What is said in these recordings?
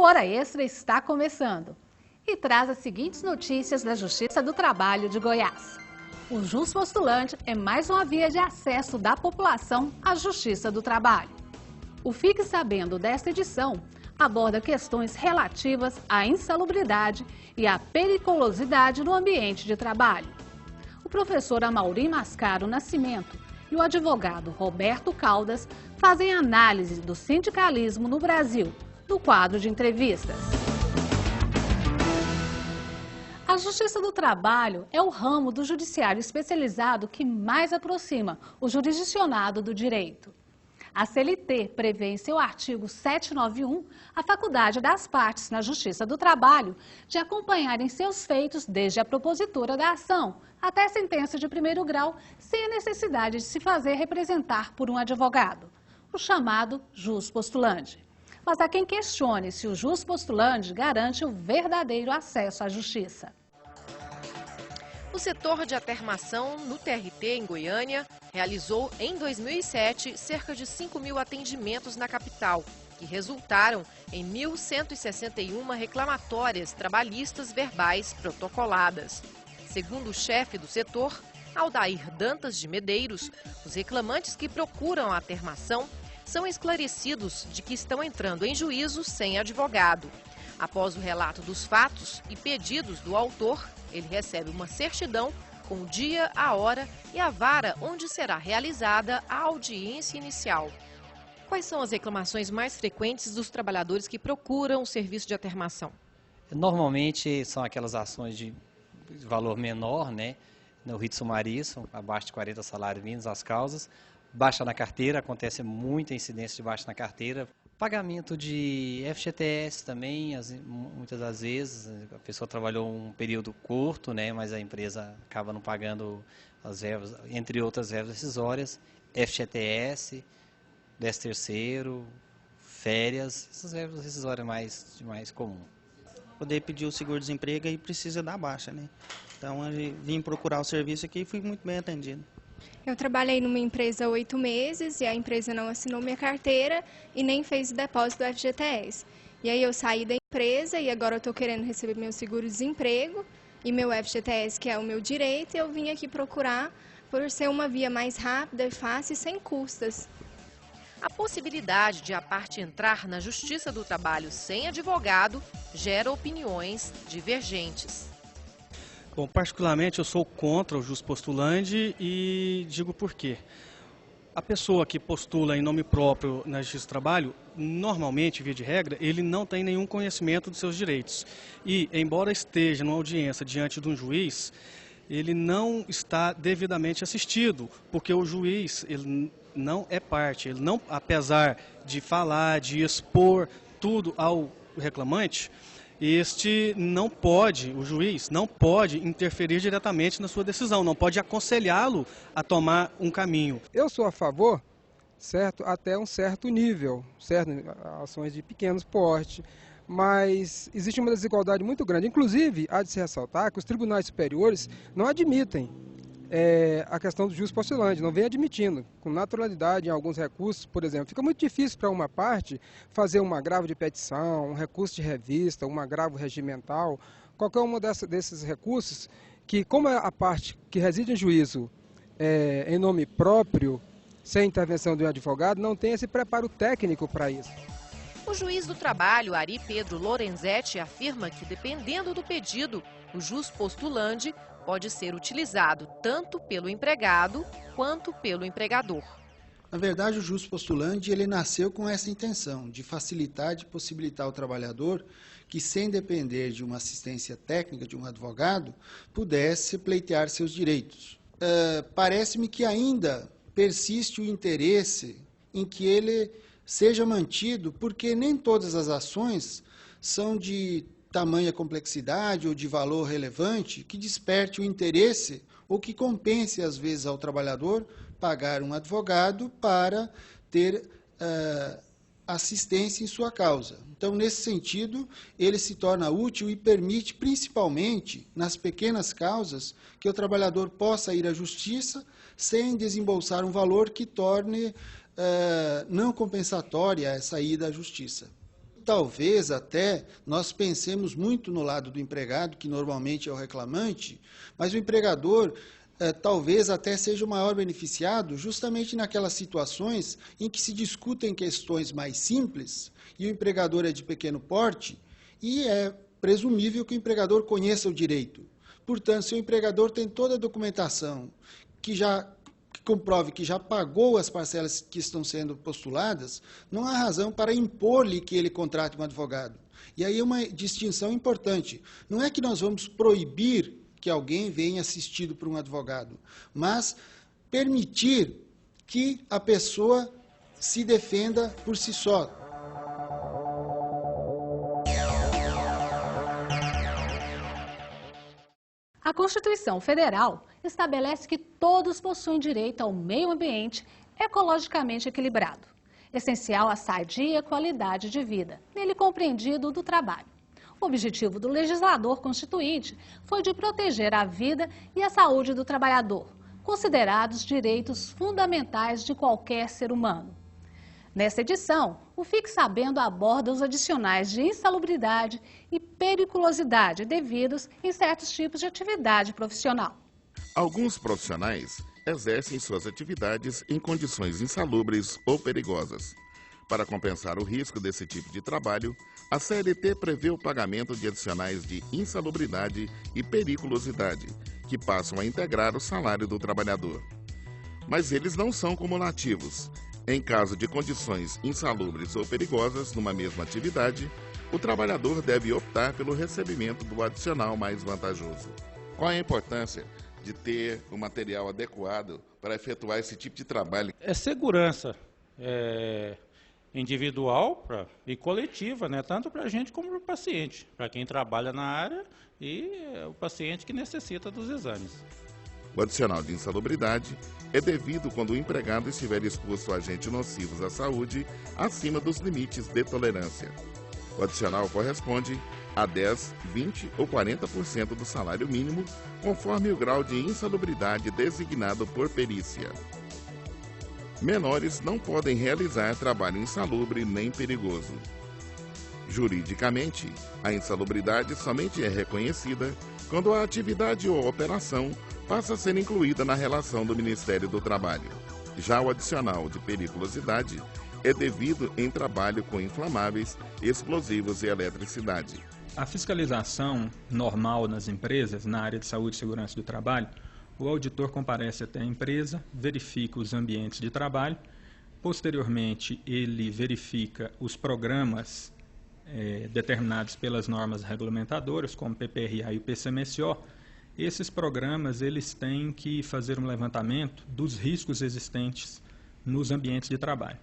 O Hora Extra está começando e traz as seguintes notícias da Justiça do Trabalho de Goiás. O Jus Postulante é mais uma via de acesso da população à Justiça do Trabalho. O Fique Sabendo desta edição aborda questões relativas à insalubridade e à periculosidade no ambiente de trabalho. O professor Amaury Mascaro Nascimento e o advogado Roberto Caldas fazem análise do sindicalismo no Brasil, no quadro de entrevistas. A Justiça do Trabalho é o ramo do judiciário especializado que mais aproxima o jurisdicionado do direito. A CLT prevê em seu artigo 791 a faculdade das partes na Justiça do Trabalho de acompanharem seus feitos desde a propositura da ação até a sentença de primeiro grau, sem a necessidade de se fazer representar por um advogado, o chamado jus postulante. Mas há quem questione se o jus postulante garante o verdadeiro acesso à justiça. O setor de atermação no TRT em Goiânia realizou em 2007 cerca de 5.000 atendimentos na capital, que resultaram em 1.161 reclamatórias trabalhistas verbais protocoladas. Segundo o chefe do setor, Aldair Dantas de Medeiros, os reclamantes que procuram a atermação são esclarecidos de que estão entrando em juízo sem advogado. Após o relato dos fatos e pedidos do autor, ele recebe uma certidão com o dia, a hora e a vara onde será realizada a audiência inicial. Quais são as reclamações mais frequentes dos trabalhadores que procuram o serviço de atermação? Normalmente são aquelas ações de valor menor, né? No rito sumaríssimo, abaixo de 40 salários mínimos, as causas. Baixa na carteira, acontece muita incidência de baixa na carteira. Pagamento de FGTS também, muitas das vezes, a pessoa trabalhou um período curto, né, mas a empresa acaba não pagando as verbas, entre outras verbas decisórias, FGTS, 13º, férias, essas verbas decisórias mais comum. Poder pedir o seguro-desemprego e precisa da baixa, né? Então, eu vim procurar o serviço aqui e fui muito bem atendido. Eu trabalhei numa empresa há 8 meses e a empresa não assinou minha carteira e nem fez o depósito do FGTS. E aí eu saí da empresa e agora eu estou querendo receber meu seguro-desemprego e meu FGTS, que é o meu direito, e eu vim aqui procurar por ser uma via mais rápida e fácil e sem custas. A possibilidade de a parte entrar na Justiça do Trabalho sem advogado gera opiniões divergentes. Bom, particularmente eu sou contra o jus postulante e digo por quê. A pessoa que postula em nome próprio na Justiça do Trabalho, normalmente, via de regra, ele não tem nenhum conhecimento dos seus direitos. E, embora esteja numa audiência diante de um juiz, ele não está devidamente assistido, porque o juiz ele não é parte. Ele não, apesar de falar, de expor tudo ao reclamante, o juiz não pode interferir diretamente na sua decisão, não pode aconselhá-lo a tomar um caminho. Eu sou a favor, certo, até um certo nível, certo, ações de pequenos porte, mas existe uma desigualdade muito grande. Inclusive, há de se ressaltar que os tribunais superiores não admitem a questão do jus postulante, não vem admitindo com naturalidade em alguns recursos, por exemplo. Fica muito difícil para uma parte fazer um agravo de petição, um recurso de revista, um agravo regimental, qualquer um desses recursos que, como é a parte que reside em juízo em nome próprio, sem intervenção de um advogado, não tem esse preparo técnico para isso. O juiz do trabalho, Ari Pedro Lorenzetti, afirma que, dependendo do pedido, o jus postulante pode ser utilizado tanto pelo empregado quanto pelo empregador. Na verdade, o jus postulante ele nasceu com essa intenção de facilitar, de possibilitar ao trabalhador que, sem depender de uma assistência técnica de um advogado, pudesse pleitear seus direitos. Parece-me que ainda persiste o interesse em que ele seja mantido, porque nem todas as ações são de tamanha complexidade ou de valor relevante que desperte o interesse ou que compense, às vezes, ao trabalhador pagar um advogado para ter assistência em sua causa. Então, nesse sentido, ele se torna útil e permite, principalmente nas pequenas causas, que o trabalhador possa ir à justiça sem desembolsar um valor que torne não compensatória essa ida à justiça. talvez até nós pensemos muito no lado do empregado, que normalmente é o reclamante, mas o empregador talvez até seja o maior beneficiado justamente naquelas situações em que se discutem questões mais simples e o empregador é de pequeno porte e é presumível que o empregador conheça o direito. Portanto, se o empregador tem toda a documentação que comprove que já pagou as parcelas que estão sendo postuladas, não há razão para impor-lhe que ele contrate um advogado. E aí é uma distinção importante. Não é que nós vamos proibir que alguém venha assistido por um advogado, mas permitir que a pessoa se defenda por si só. A Constituição Federal estabelece que todos possuem direito ao meio ambiente ecologicamente equilibrado, essencial à sadia qualidade de vida, nele compreendido do trabalho. O objetivo do legislador constituinte foi de proteger a vida e a saúde do trabalhador, considerados direitos fundamentais de qualquer ser humano. Nessa edição, o Fique Sabendo aborda os adicionais de insalubridade e periculosidade devidos em certos tipos de atividade profissional. Alguns profissionais exercem suas atividades em condições insalubres ou perigosas. Para compensar o risco desse tipo de trabalho, a CLT prevê o pagamento de adicionais de insalubridade e periculosidade, que passam a integrar o salário do trabalhador. Mas eles não são cumulativos. Em caso de condições insalubres ou perigosas numa mesma atividade, o trabalhador deve optar pelo recebimento do adicional mais vantajoso. Qual é a importância de ter o material adequado para efetuar esse tipo de trabalho? É segurança individual e coletiva, né? Tanto para a gente como para o paciente, para quem trabalha na área e o paciente que necessita dos exames. O adicional de insalubridade é devido quando o empregado estiver exposto a agentes nocivos à saúde acima dos limites de tolerância. O adicional corresponde a 10%, 20% ou 40% do salário mínimo, conforme o grau de insalubridade designado por perícia. Menores não podem realizar trabalho insalubre nem perigoso. Juridicamente, a insalubridade somente é reconhecida quando a atividade ou operação passa a ser incluída na relação do Ministério do Trabalho. Já o adicional de periculosidade é devido em trabalho com inflamáveis, explosivos e eletricidade. A fiscalização normal nas empresas, na área de saúde e segurança do trabalho, o auditor comparece até a empresa, verifica os ambientes de trabalho, posteriormente ele verifica os programas determinados pelas normas regulamentadoras, como o PPRA e o PCMSO. Esses programas eles têm que fazer um levantamento dos riscos existentes nos ambientes de trabalho.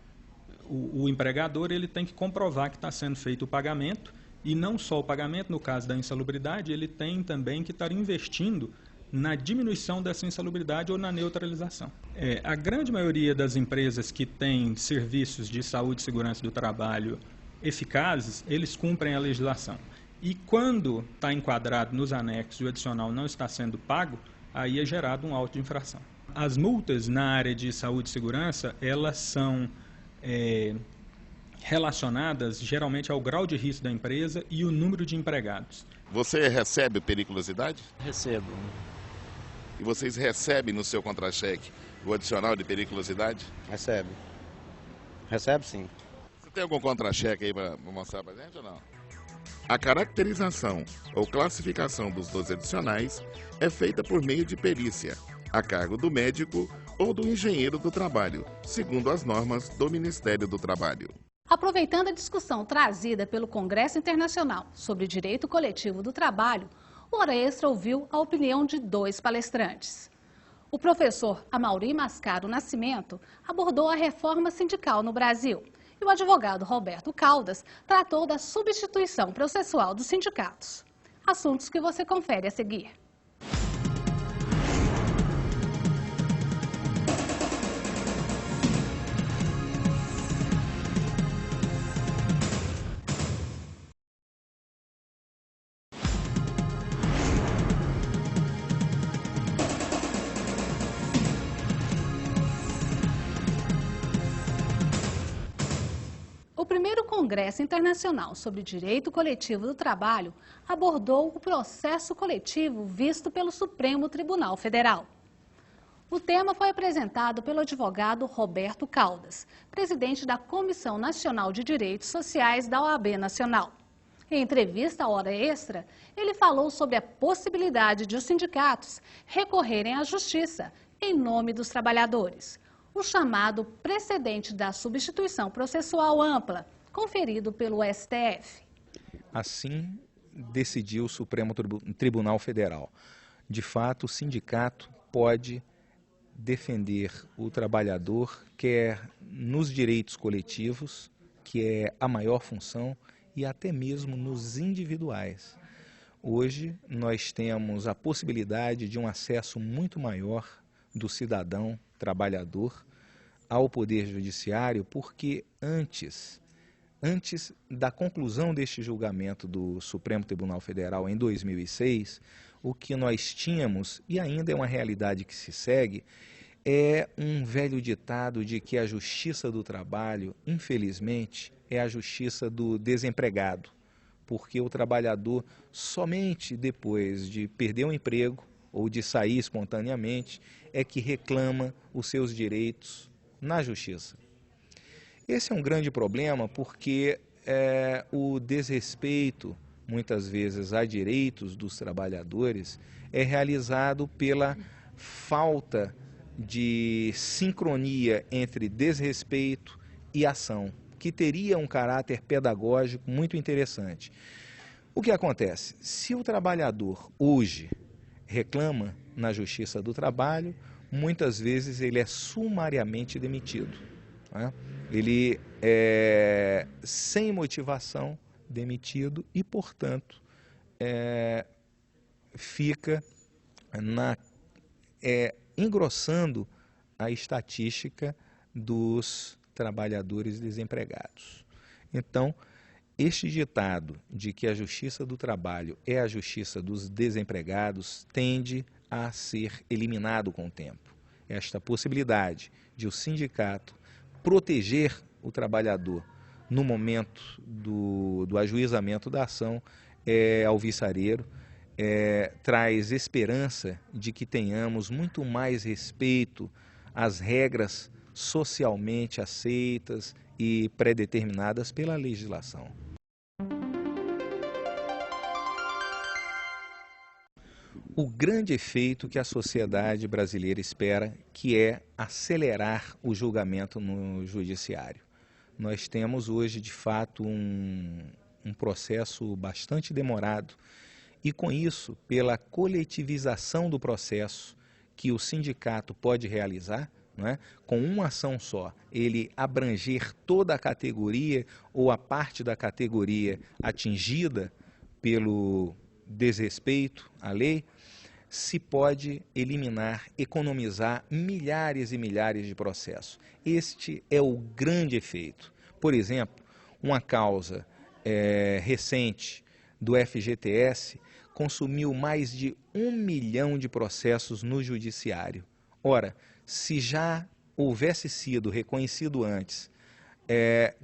O empregador ele tem que comprovar que está sendo feito o pagamento, e não só o pagamento, no caso da insalubridade, ele tem também que estar investindo na diminuição dessa insalubridade ou na neutralização. A grande maioria das empresas que têm serviços de saúde e segurança do trabalho eficazes, eles cumprem a legislação. E quando está enquadrado nos anexos e o adicional não está sendo pago, aí é gerado um auto de infração. As multas na área de saúde e segurança, elas são relacionadas geralmente ao grau de risco da empresa e o número de empregados. Você recebe periculosidade? Recebo. E vocês recebem no seu contra-cheque o adicional de periculosidade? Recebe. Recebe sim. Você tem algum contra-cheque aí para mostrar para a gente ou não? A caracterização ou classificação dos 12 adicionais é feita por meio de perícia, a cargo do médico ou do engenheiro do trabalho, segundo as normas do Ministério do Trabalho. Aproveitando a discussão trazida pelo Congresso Internacional sobre Direito Coletivo do Trabalho, o Hora Extra ouviu a opinião de 2 palestrantes. O professor Amaury Mascaro Nascimento abordou a reforma sindical no Brasil e o advogado Roberto Caldas tratou da substituição processual dos sindicatos. Assuntos que você confere a seguir. O primeiro Congresso Internacional sobre Direito Coletivo do Trabalho abordou o processo coletivo visto pelo Supremo Tribunal Federal. O tema foi apresentado pelo advogado Roberto Caldas, presidente da Comissão Nacional de Direitos Sociais da OAB Nacional. Em entrevista à Hora Extra, ele falou sobre a possibilidade de os sindicatos recorrerem à justiça em nome dos trabalhadores, o chamado precedente da substituição processual ampla, conferido pelo STF. Assim decidiu o Supremo Tribunal Federal. De fato, o sindicato pode defender o trabalhador, quer nos direitos coletivos, que é a maior função, e até mesmo nos individuais. Hoje, nós temos a possibilidade de um acesso muito maior do cidadão trabalhador ao Poder Judiciário, porque antes da conclusão deste julgamento do Supremo Tribunal Federal em 2006, o que nós tínhamos, e ainda é uma realidade que se segue, é um velho ditado de que a justiça do trabalho, infelizmente, é a justiça do desempregado, porque o trabalhador somente depois de perder o emprego ou de sair espontaneamente é que reclama os seus direitos na justiça. Esse é um grande problema porque o desrespeito, muitas vezes, a direitos dos trabalhadores é realizado pela falta de sincronia entre desrespeito e ação, que teria um caráter pedagógico muito interessante. O que acontece? Se o trabalhador hoje reclama na Justiça do Trabalho, muitas vezes ele é sumariamente demitido, né? Ele é sem motivação demitido e, portanto, fica engrossando a estatística dos trabalhadores desempregados. Então, este ditado de que a justiça do trabalho é a justiça dos desempregados tende a ser eliminado com o tempo. Esta possibilidade de o sindicato proteger o trabalhador no momento do ajuizamento da ação é alvissareiro, traz esperança de que tenhamos muito mais respeito às regras socialmente aceitas e predeterminadas pela legislação. O grande efeito que a sociedade brasileira espera, que é acelerar o julgamento no judiciário. Nós temos hoje, de fato, um processo bastante demorado e, com isso, pela coletivização do processo que o sindicato pode realizar, não é? Com uma ação só, ele abranger toda a categoria ou a parte da categoria atingida pelo desrespeito à lei, se pode eliminar, economizar milhares e milhares de processos. Este é o grande efeito. Por exemplo, uma causa recente do FGTS consumiu mais de 1 milhão de processos no judiciário. Ora, se já houvesse sido reconhecido antes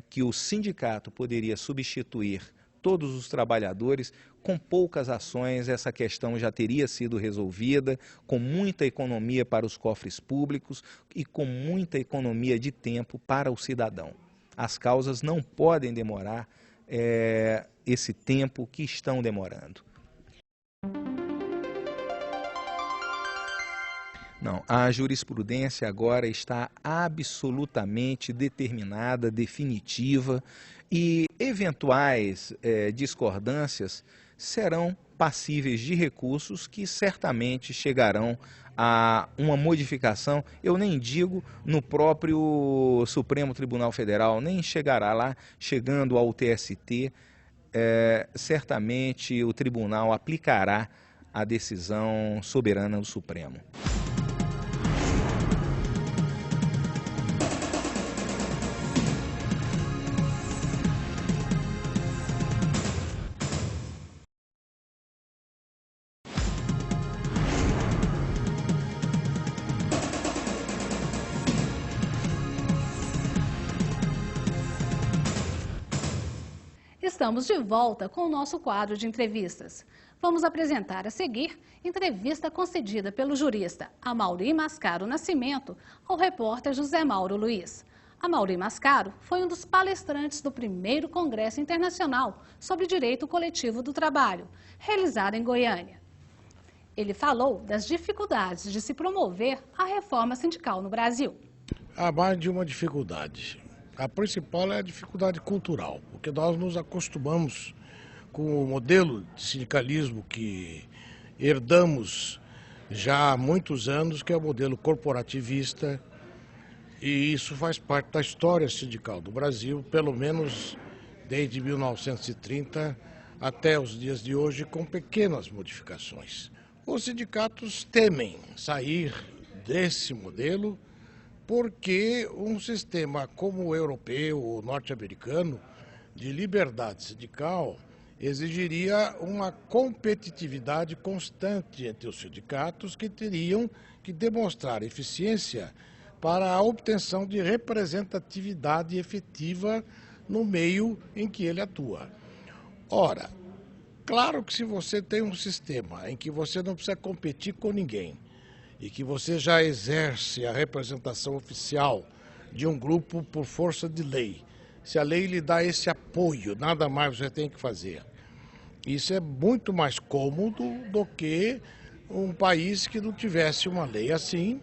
que o sindicato poderia substituir todos os trabalhadores, com poucas ações essa questão já teria sido resolvida, com muita economia para os cofres públicos e com muita economia de tempo para o cidadão. As causas não podem demorar esse tempo que estão demorando. Não, a jurisprudência agora está absolutamente determinada, definitiva, e eventuais discordâncias serão passíveis de recursos que certamente chegarão a uma modificação, eu nem digo no próprio Supremo Tribunal Federal, nem chegará lá, chegando ao TST, certamente o tribunal aplicará a decisão soberana do Supremo. estamos de volta com o nosso quadro de entrevistas. Vamos apresentar a seguir entrevista concedida pelo jurista Amaury Mascaro Nascimento ao repórter José Mauro Luiz. Amaury Mascaro foi um dos palestrantes do primeiro Congresso Internacional sobre Direito Coletivo do Trabalho, realizado em Goiânia. Ele falou das dificuldades de se promover a reforma sindical no Brasil. Há mais de uma dificuldade. A principal é a dificuldade cultural, porque nós nos acostumamos com o modelo de sindicalismo que herdamos já há muitos anos, que é o modelo corporativista, e isso faz parte da história sindical do Brasil, pelo menos desde 1930 até os dias de hoje, com pequenas modificações. Os sindicatos temem sair desse modelo porque um sistema como o europeu ou norte-americano de liberdade sindical exigiria uma competitividade constante entre os sindicatos que teriam que demonstrar eficiência para a obtenção de representatividade efetiva no meio em que ele atua. Ora, claro que se você tem um sistema em que você não precisa competir com ninguém e que você já exerce a representação oficial de um grupo por força de lei, se a lei lhe dá esse apoio, nada mais você tem que fazer. Isso é muito mais cômodo do que um país que não tivesse uma lei assim,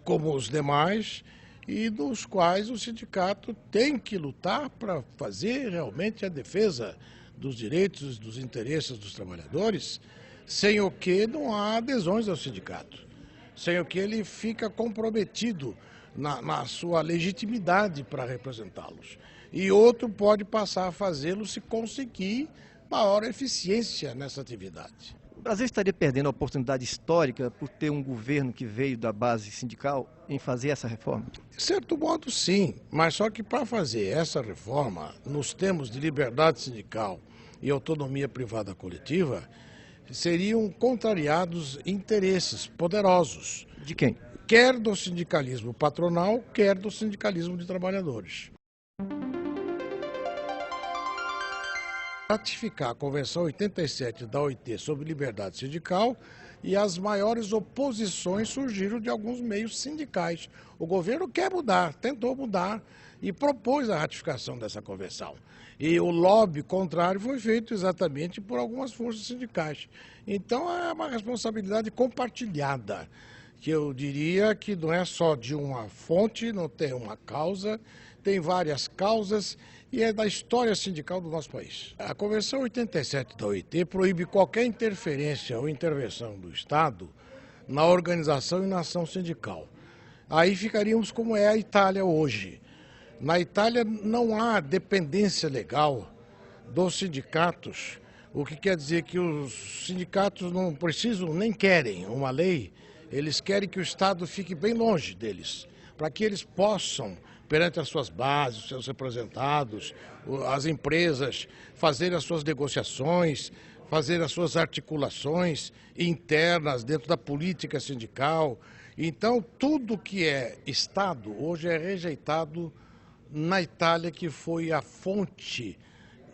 como os demais, e dos quais o sindicato tem que lutar para fazer realmente a defesa dos direitos, dos interesses dos trabalhadores, sem o que não há adesões ao sindicato, sem o que ele fica comprometido na sua legitimidade para representá-los. E outro pode passar a fazê-lo se conseguir maior eficiência nessa atividade. O Brasil estaria perdendo a oportunidade histórica por ter um governo que veio da base sindical em fazer essa reforma? De certo modo, sim, mas só que para fazer essa reforma, nos termos de liberdade sindical e autonomia privada coletiva, seriam contrariados interesses poderosos. De quem? Quer do sindicalismo patronal, quer do sindicalismo de trabalhadores. Ratificar a Convenção 87 da OIT sobre liberdade sindical, e as maiores oposições surgiram de alguns meios sindicais. O governo quer mudar, tentou mudar e propôs a ratificação dessa convenção. E o lobby contrário foi feito exatamente por algumas forças sindicais. Então é uma responsabilidade compartilhada, que eu diria que não é só de uma fonte, não tem uma causa, tem várias causas, e é da história sindical do nosso país. A Convenção 87 da OIT proíbe qualquer interferência ou intervenção do Estado na organização e na ação sindical. Aí ficaríamos como é a Itália hoje. Na Itália não há dependência legal dos sindicatos, o que quer dizer que os sindicatos não precisam nem querem uma lei, eles querem que o Estado fique bem longe deles, para que eles possam, perante as suas bases, os seus representados, as empresas, fazer as suas negociações, fazer as suas articulações internas dentro da política sindical. Então, tudo que é Estado hoje é rejeitado na Itália, que foi a fonte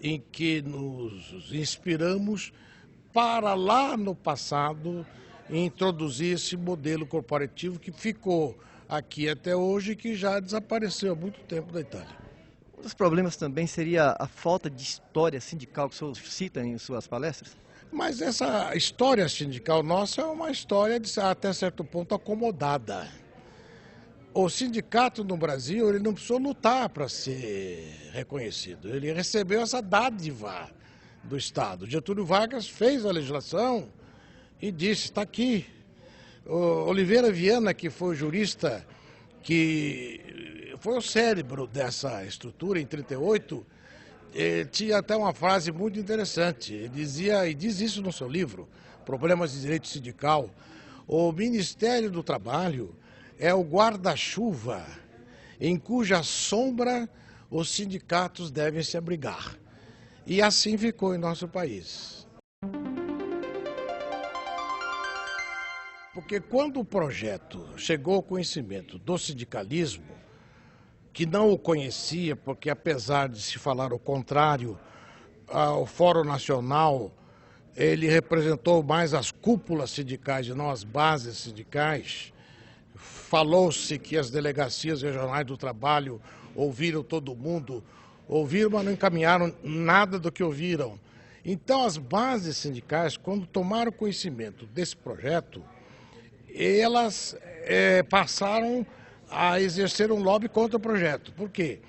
em que nos inspiramos para lá no passado introduzir esse modelo corporativo que ficou aqui até hoje, que já desapareceu há muito tempo da Itália. Um dos problemas também seria a falta de história sindical que o senhor cita em suas palestras? Mas essa história sindical nossa é uma história, até certo ponto, acomodada. O sindicato no Brasil, ele não precisou lutar para ser reconhecido. Ele recebeu essa dádiva do Estado. Getúlio Vargas fez a legislação e disse, está aqui. O Oliveira Viana, que foi o jurista, que foi o cérebro dessa estrutura em 1938, tinha até uma frase muito interessante. Ele dizia, e diz isso no seu livro, Problemas de Direito Sindical: o Ministério do Trabalho é o guarda-chuva em cuja sombra os sindicatos devem se abrigar. E assim ficou em nosso país. Porque quando o projeto chegou ao conhecimento do sindicalismo, que não o conhecia, porque apesar de se falar o contrário, o Fórum Nacional, ele representou mais as cúpulas sindicais e não as bases sindicais. Falou-se que as delegacias regionais do trabalho ouviram todo mundo, ouviram, mas não encaminharam nada do que ouviram. Então, as bases sindicais, quando tomaram conhecimento desse projeto, elas passaram a exercer um lobby contra o projeto. Por quê?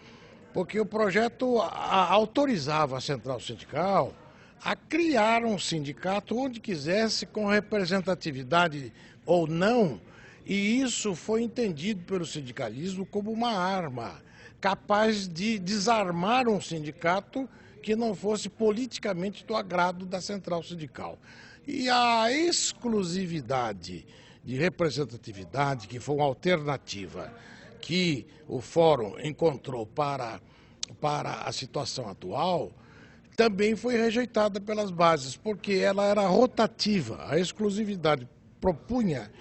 Porque o projeto autorizava a central sindical a criar um sindicato onde quisesse, com representatividade ou não, e isso foi entendido pelo sindicalismo como uma arma capaz de desarmar um sindicato que não fosse politicamente do agrado da central sindical. E a exclusividade de representatividade, que foi uma alternativa que o Fórum encontrou para a situação atual, também foi rejeitada pelas bases, porque ela era rotativa. A exclusividade propunha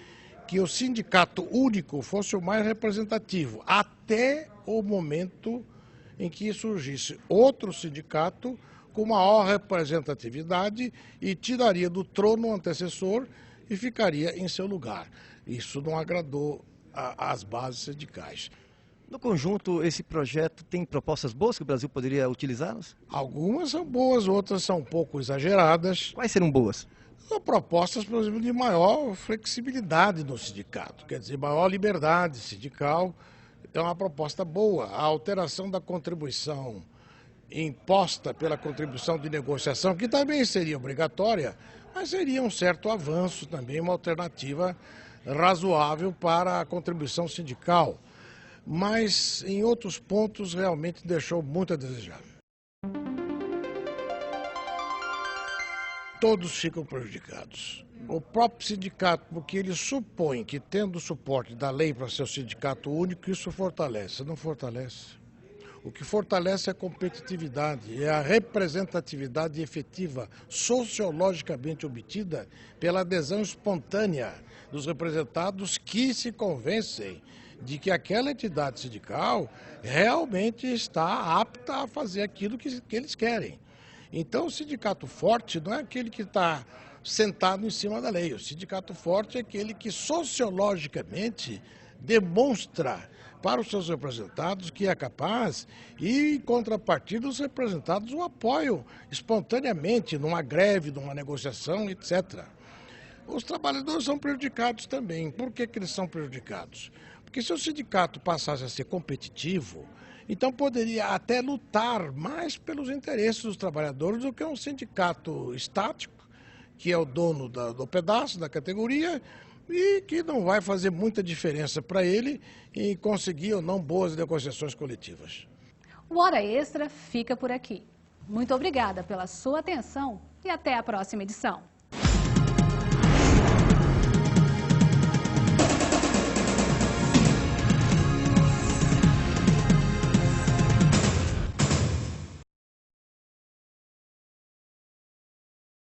que o sindicato único fosse o mais representativo, até o momento em que surgisse outro sindicato com maior representatividade e tiraria do trono o antecessor e ficaria em seu lugar. Isso não agradou às bases sindicais. No conjunto, esse projeto tem propostas boas que o Brasil poderia utilizá-las? Algumas são boas, outras são um pouco exageradas. Quais serão boas? São propostas, por exemplo, de maior flexibilidade no sindicato, quer dizer, maior liberdade sindical. É uma proposta boa. A alteração da contribuição imposta pela contribuição de negociação, que também seria obrigatória, mas seria um certo avanço também, uma alternativa razoável para a contribuição sindical. Mas em outros pontos realmente deixou muito a desejar. Todos ficam prejudicados. O próprio sindicato, porque ele supõe que, tendo o suporte da lei para ser o sindicato único, isso fortalece. Não fortalece. O que fortalece é a competitividade, é a representatividade efetiva, sociologicamente obtida pela adesão espontânea dos representados que se convencem de que aquela entidade sindical realmente está apta a fazer aquilo que eles querem. Então, o sindicato forte não é aquele que está sentado em cima da lei. O sindicato forte é aquele que sociologicamente demonstra para os seus representados que é capaz e, em contrapartida, os representados o apoiam espontaneamente numa greve, numa negociação, etc. Os trabalhadores são prejudicados também. Por que eles são prejudicados? Porque se o sindicato passasse a ser competitivo, então poderia até lutar mais pelos interesses dos trabalhadores do que um sindicato estático, que é o dono do pedaço, da categoria, e que não vai fazer muita diferença para ele em conseguir ou não boas negociações coletivas. O Hora Extra fica por aqui. Muito obrigada pela sua atenção e até a próxima edição.